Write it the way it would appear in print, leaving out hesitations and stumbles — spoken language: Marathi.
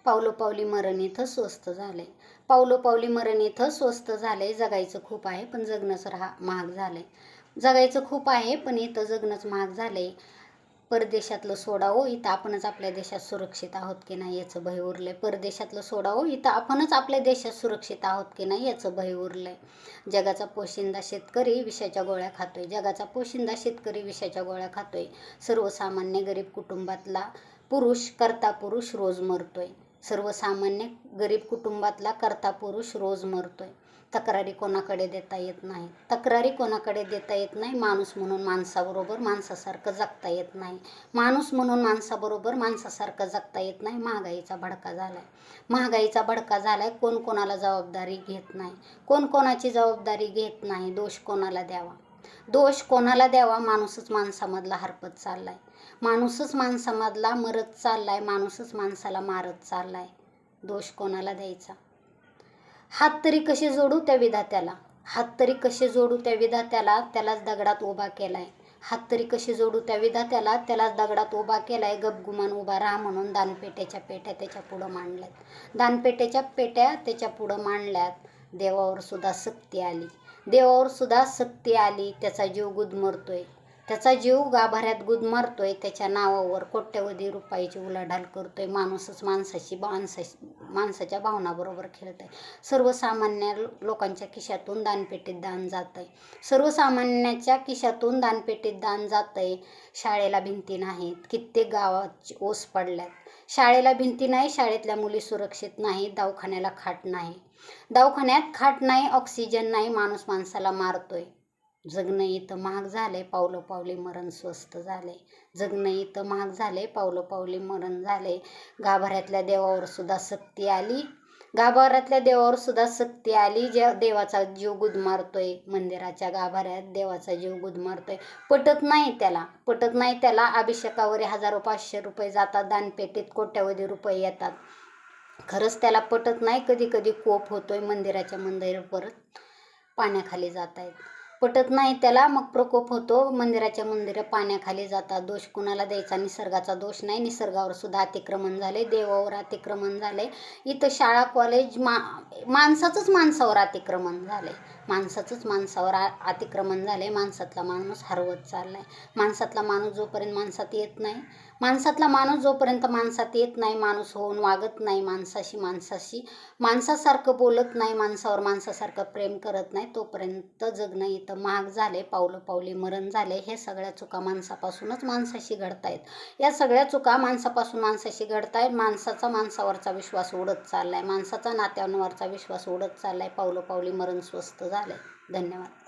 पावलोपावली मरण इथं स्वस्त झालंय. पावलोपावली मरण इथं स्वस्त झालंय. जगायचं खूप आहे पण जगणंच महाग झालंय. जगायचं खूप आहे पण इथं जगणंच महाग झालंय. परदेशातलं सोडावं, इथं आपणच आपल्या देशात सुरक्षित आहोत की नाही याचं भय उरलंय. परदेशातलं सोडावं, इथं आपणच आपल्या देशात सुरक्षित आहोत की नाही याचं भय उरलंय. जगाचा पोशिंदा शेतकरी विषाच्या गोळ्या खातोय. जगाचा पोशिंदा शेतकरी विषाच्या गोळ्या खातोय. सर्वसामान्य गरीब कुटुंबातला पुरुष, कर्ता पुरुष रोज मरतोय. सर्वसामान्य गरीब कुटुंबातला कर्ता पुरुष रोज मरतोय. तक्रारी कोणाकडे देता येत नाही. तक्रारी कोणाकडे देता येत नाही. माणूस म्हणून माणसाबरोबर माणसासारखं जगता येत नाही. माणूस म्हणून माणसाबरोबर माणसासारखं जगता येत नाही. महागाईचा भडका झालाय. महागाईचा भडका झालाय. कोण कोणाला जबाबदारी घेत नाही. कोण कोणाची जबाबदारी घेत नाही. दोष कोणाला द्यावा. दोष कोणाला द्यावा. माणूसच माणसामधला हरपत चाललाय. माणूसच माणसामधला मरत चाललाय. माणूसच माणसाला मारत चाललाय. दोष कोणाला द्यायचा. हात तरी कसे जोडू त्या विधात्याला. हात तरी कसे जोडू त्या विधात्याला. त्यालाच दगडात उभा केलाय. हात तरी कसे जोडू त्या विधात्याला. त्यालाच दगडात उभा केलाय. गपगुमान उभा राहा म्हणून दानपेट्याच्या पेट्या त्याच्या पुढं मांडल्यात. दानपेट्याच्या पेट्या त्याच्या पुढं मांडल्यात. देवावर सुद्धा सक्ती आली. देवावर सुद्धा सक्ती आली. त्याचा जीव गुदमरतोय. त्याचा जीव गाभाऱ्यात गुदमरतोय. त्याच्या नावावर कोट्यवधी रुपयाची उलाढाल करतोय. माणूसच माणसाच्या भावनाबरोबर खेळतोय. सर्वसामान्य लोकांच्या खिशातून दानपेटीत दान जात आहे. सर्वसामान्याच्या खिशातून दानपेटीत दान जात आहे. शाळेला भिंती नाहीत. कित्येक गावात ओस पडल्यात. शाळेला भिंती नाही. शाळेतल्या मुली सुरक्षित नाहीत. दवाखान्याला खाट नाही. दवाखान्यात खाट नाही. ऑक्सिजन नाही. माणूस माणसाला मारतोय. जगणं इथं महाग झालंय. पावलोपावली मरण स्वस्त झालंय. जगणं इथं महाग झालंय. पावलोपावली मरण झालंय. गाभाऱ्यातल्या देवावर सुद्धा सक्ती आली. गाभाऱ्यातल्या देवावर सुद्धा सक्ती आली. देवाचा जीव गुदमारतोय. मंदिराच्या गाभाऱ्यात देवाचा जीव गुदमारतोय. पटत नाही त्याला. पटत नाही त्याला. अभिषेकावर हजारो 500 रुपये जातात. दानपेटीत कोट्यवधी रुपये येतात. खरंच त्याला पटत नाही. कधी कधी कोप होतोय. मंदिर परत पाण्याखाली जात आहेत. पटत नाही त्याला. मग प्रकोप होतो. मंदिर पाण्याखाली जातात. दोष कुणाला द्यायचा. निसर्गाचा दोष नाही. निसर्गावर सुद्धा अतिक्रमण झाले. देवावर अतिक्रमण झाले. इथं शाळा कॉलेज माणसाचंच माणसावर अतिक्रमण झाले. माणसाचंच माणसावर अतिक्रमण झाले. माणसातला माणूस हरवत चाललाय. माणसातला माणूस जोपर्यंत माणसात येत नाही. माणसातला माणूस जोपर्यंत माणसात येत नाही. माणूस होऊन वागत नाही. माणसाशी माणसासारखं बोलत नाही. माणसावर माणसासारखं प्रेम करत नाही. तोपर्यंत जगणं इथं महाग झाले. पावलोपावली मरण झाले. हे सगळ्या चुका माणसापासूनच माणसाशी घडतायत. या सगळ्या चुका माणसापासून माणसाशी घडतायत. माणसाचा माणसावरचा विश्वास उडत चाललाय. माणसाचा नात्यांवरचा विश्वास उडत चाललाय. पावलोपावली मरण स्वस्त झालंय. धन्यवाद.